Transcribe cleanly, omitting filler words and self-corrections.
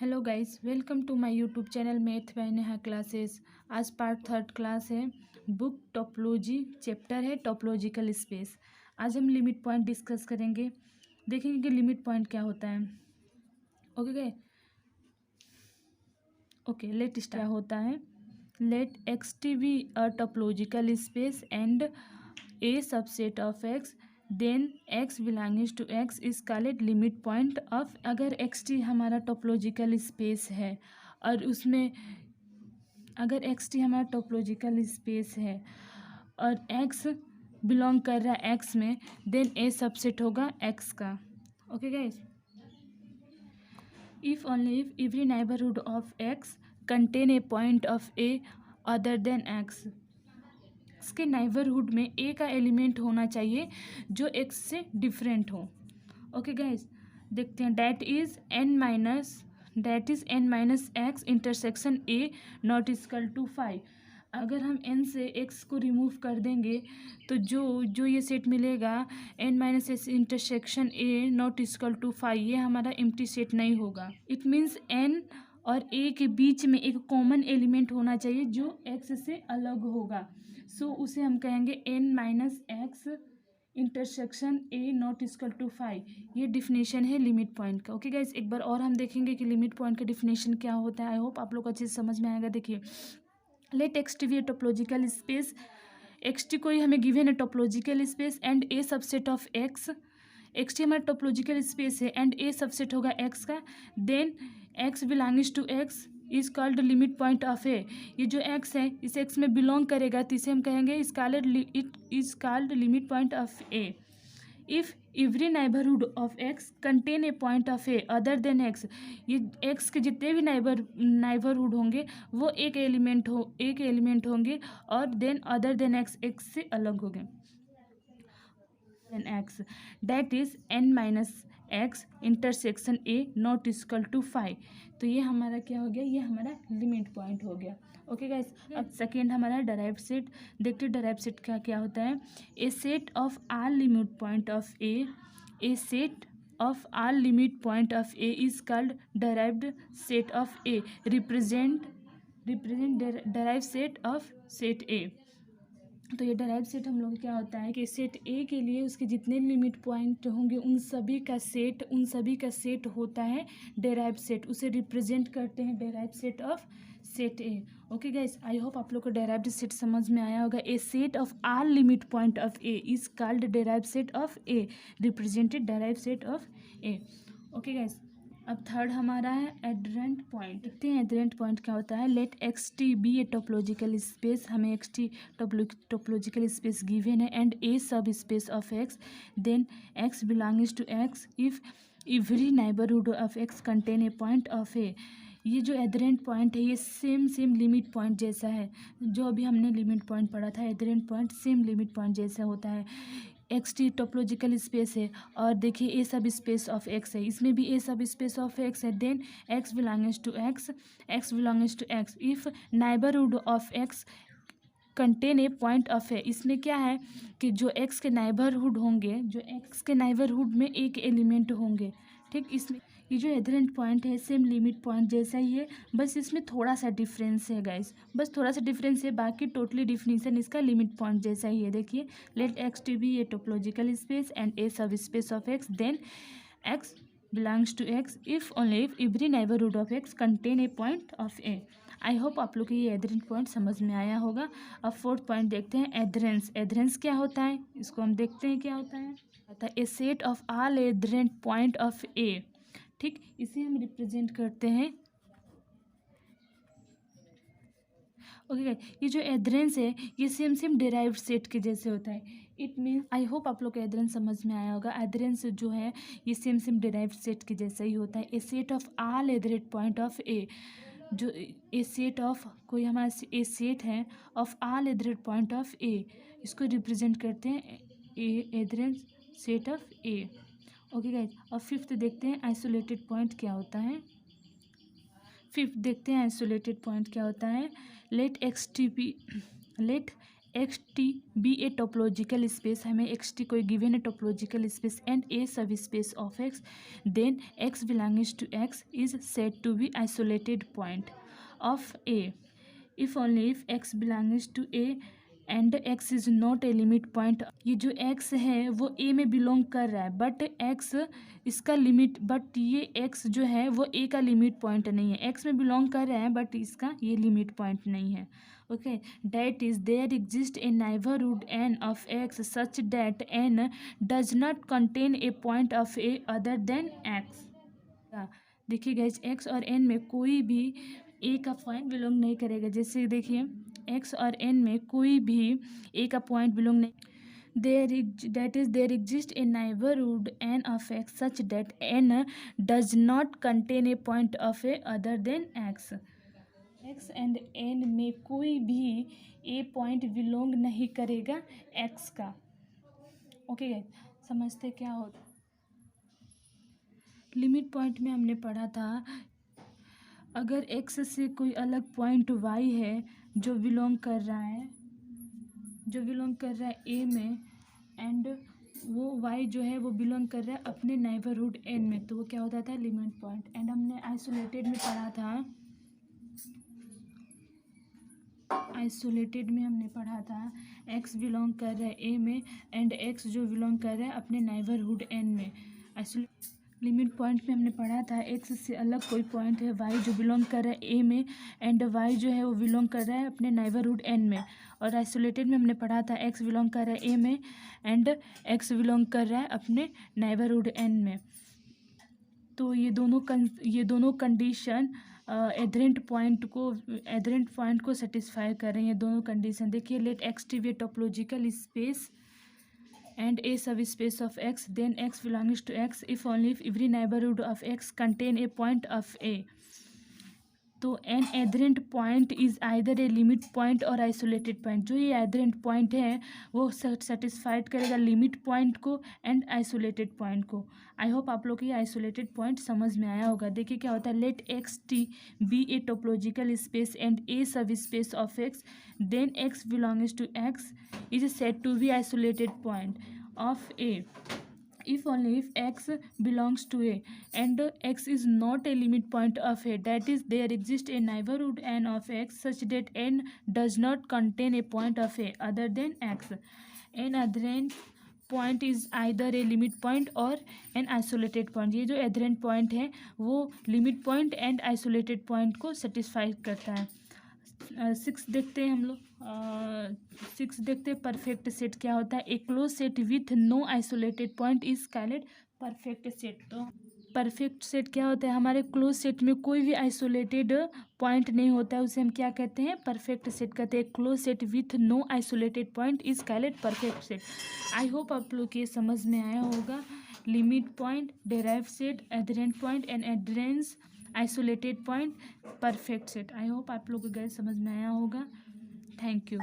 Hello guys, welcome to my YouTube channel math by Neha classes. आज part third class है। Book topology chapter है topological space. आज हम limit point discuss करेंगे, देखेंगे कि लिमिट पॉइंट क्या होता है। Okay let start. क्या होता है? Let X T be a topological space and A subset of X, then X belongings to X is called limit point of. अगर एक्स टी हमारा टोपोलॉजिकल स्पेस है और उसमें अगर एक्स टी हमारा टोपोलॉजिकल स्पेस है और एक्स बिलोंग कर रहा है एक्स में, देन ए सबसेट होगा एक्स का। Okay guys, if only if every neighborhood of x contain a point of a other than x, इसके नाइबरहुड में ए का एलिमेंट होना चाहिए जो एक्स से डिफरेंट हो। ओके गाइस, देखते हैं। That is N minus X intersection A not equal to 5। अगर हम n से x को रिमूव कर देंगे तो जो ये सेट मिलेगा n minus X intersection a not equal to 5, ये हमारा एम्प्टी सेट नहीं होगा। इट मीन्स n और a के बीच में एक कॉमन एलिमेंट होना चाहिए जो x से अलग होगा। सो उसे हम कहेंगे n minus X intersection a not equal to 5। ये डिफिनेशन है लिमिट पॉइंट का। ओके गाइस, एक बार और हम देखेंगे कि लिमिट पॉइंट का डिफिनेशन क्या होता है। आई होप आप लोग अच्छे से समझ में आएगा। देखिए, let X T be a topological space. X T कोई हमें गिवन है topological space and A subset of X. X T हमारा टोपोलॉजिकल स्पेस है एंड ए सबसेट होगा एक्स का। Then X belongings to X is called limit point of A. ये जो x है इस एक्स में बिलोंग करेगा तो इसे हम कहेंगे it is called limit point of A. If every neighbourhood of X contain a point of A other than x, ये एक्स के जितने भी नाइबरहुड होंगे वो एक एलिमेंट होंगे और then other than X, X से अलग होंगे। X that is n minus X intersection A not equal to 5। तो ये हमारा क्या हो गया? ये हमारा लिमिट पॉइंट हो गया। ओके गाइस, अब सेकेंड हमारा डिराइव्ड सेट। देखते हैं डिराइव्ड सेट का क्या होता है। A set of all limit point of A set of all limit point of A is called derived set of A. Represent derived set of set A. तो ये derive set हम लोग क्या होता है कि सेट ए के लिए उसके जितने लिमिट पॉइंट होंगे उन सभी का सेट होता है डिराइव सेट। उसे रिप्रेजेंट करते हैं derive set of set A. Okay guys, I hope आप लोग को डिराइव्ड सेट समझ में आया होगा। A set of all limit point of A is called derive set of A, represented derive set of A. Okay guys, अब third हमारा है एडरेंट पॉइंट। देखते हैं एडरेंट पॉइंट क्या होता है। Let X T be a topological space. हमें X T topological space given है एंड ए सब space of X, then X belongings to X if every neighbourhood of X contain a point of A. ये जो एडरेंट point है ये same limit point जैसा है जो अभी हमने लिमिट पॉइंट पढ़ा था। एडरेंट पॉइंट सेम लिमिट पॉइंट जैसा होता है। एक्स टी टोपोलॉजिकल स्पेस है और देखिए ए सब स्पेस ऑफ एक्स है, इसमें भी ए सब स्पेस ऑफ एक्स है। Then X belongings to X if neighbourhood of X contain a point of A. इसमें क्या है कि जो एक्स के नाइबरहुड में एक एलिमेंट होंगे। ठीक, इसमें ये जो एडरेंट पॉइंट है सेम लिमिट पॉइंट जैसा ही है, बस इसमें थोड़ा सा डिफरेंस है गाइस, बस थोड़ा सा डिफरेंस है। बाकी टोटली डिफिनीशन इसका लिमिट पॉइंट जैसा ही है। देखिए, let X to be a topological space and ए सब space of X, then X belongs to X if only if every neighbourhood of X contain a point of A. I hope आप लोग को ये adherent point समझ में आया होगा। अब फोर्थ पॉइंट देखते हैं, एडरेंस। एडरेंस क्या होता है इसको हम देखते हैं क्या होता है। A set of all adherent point of A. ठीक, इसे हम रिप्रेजेंट करते हैं। ओके, ये जो एडरेंस है ये सेम डिराइव्ड सेट के जैसे होता है। इट मीन्स, आई होप आप लोग को एडरेंस समझ में आया होगा। एडरेंस जो है ये सेम डिराइव्ड सेट के जैसा ही होता है। A set of all adherent point of A, जो ए सेट ऑफ कोई हमारा ए सेट है of all adherent point of A, इसको रिप्रेजेंट करते हैं A adherent set of A. Okay guys, और फिफ्थ देखते हैं आइसोलेटेड पॉइंट क्या होता है। फिफ्थ देखते हैं आइसोलेटेड पॉइंट क्या होता है। Let X T be a topological space, हमें एक्स टी कोई गिवन है टोपोलॉजिकल स्पेस एंड ए सब space of X, then X belongs to X is said to be isolated point of A if only if X belongs to A and X is not a limit point. ये जो x है वो ए में belong कर रहा है, but x इसका limit, but ये एक्स जो है वो ए का लिमिट पॉइंट नहीं है। एक्स में बिलोंग कर रहा है बट इसका ये लिमिट पॉइंट नहीं है। Okay, that is there exist a neighbourhood N of X such that N does not contain a point of A other than X. देखिए गाइस, एक्स और एन में कोई भी ए का पॉइंट बिलोंग नहीं करेगा। जैसे देखिए एक्स और एन में कोई भी ए का पॉइंट बिलोंग नहीं, there exist a neighbourhood N of X such that N does not contain a point of A other than X. X and N में कोई भी ए पॉइंट बिलोंग नहीं करेगा एक्स का। ओके गाइस, समझते क्या होता। लिमिट पॉइंट में हमने पढ़ा था, अगर एक्स से कोई अलग पॉइंट वाई है जो बिलोंग कर रहा है ए में, एंड वो वाई जो है वो बिलोंग कर रहा है अपने नेबरहुड एन में, तो वो क्या होता था, लिमिट पॉइंट। एंड हमने आइसोलेटेड में पढ़ा था एक्स बिलोंग कर रहा है ए में एंड एक्स जो बिलोंग कर रहा है अपने नेबरहुड एन में। लिमिट पॉइंट में हमने पढ़ा था एक्स से अलग कोई पॉइंट है वाई जो बिलोंग कर रहा है ए में एंड वाई जो है वो बिलोंग कर रहा है अपने नेबरहुड एन में। और आइसोलेटेड में हमने पढ़ा था एक्स बिलोंग कर रहा है ए में एंड एक्स बिलोंग कर रहा है अपने नेबरहुड एन में। तो ये दोनों कंडीशन एडरेंट पॉइंट को सेटिस्फाई कर रही हैं, दोनों कंडीशन। देखिए, let X T be a topological space and a subspace of x, then x belongs to x if only if every neighborhood of x contain a point of a। तो an adherent point is either a limit point और isolated point. जो ये adherent point है वो satisfied करेगा limit point को and isolated point को। I hope आप लोग को ये आइसोलेटेड पॉइंट समझ में आया होगा। देखिए क्या होता है, let X T be a topological space and ए सब space of X, then X belongs to X is said to be isolated point of A if only if x belongs to a and x is not a limit point of a, that is there exists a neighborhood n of x such that n does not contain a point of a other than x। an adherent point is either a limit point or an isolated point। ये जो adherent point है वो limit point and isolated point को satisfy करता है। 6 देखते हैं हम लोग। 6 देखते हैं, परफेक्ट सेट क्या होता है। A closed set with no isolated point is called perfect set. तो परफेक्ट सेट क्या होता है, हमारे क्लोज सेट में कोई भी आइसोलेटेड पॉइंट नहीं होता है, उसे हम क्या कहते हैं, परफेक्ट सेट कहते हैं। Closed set with no isolated point is called perfect set. I hope आप लोग ये समझ में आया होगा। Limit point, derived set, adherent point and adherence, isolated point, perfect set. I hope आप लोग को गैस समझ में आया होगा। Thank you.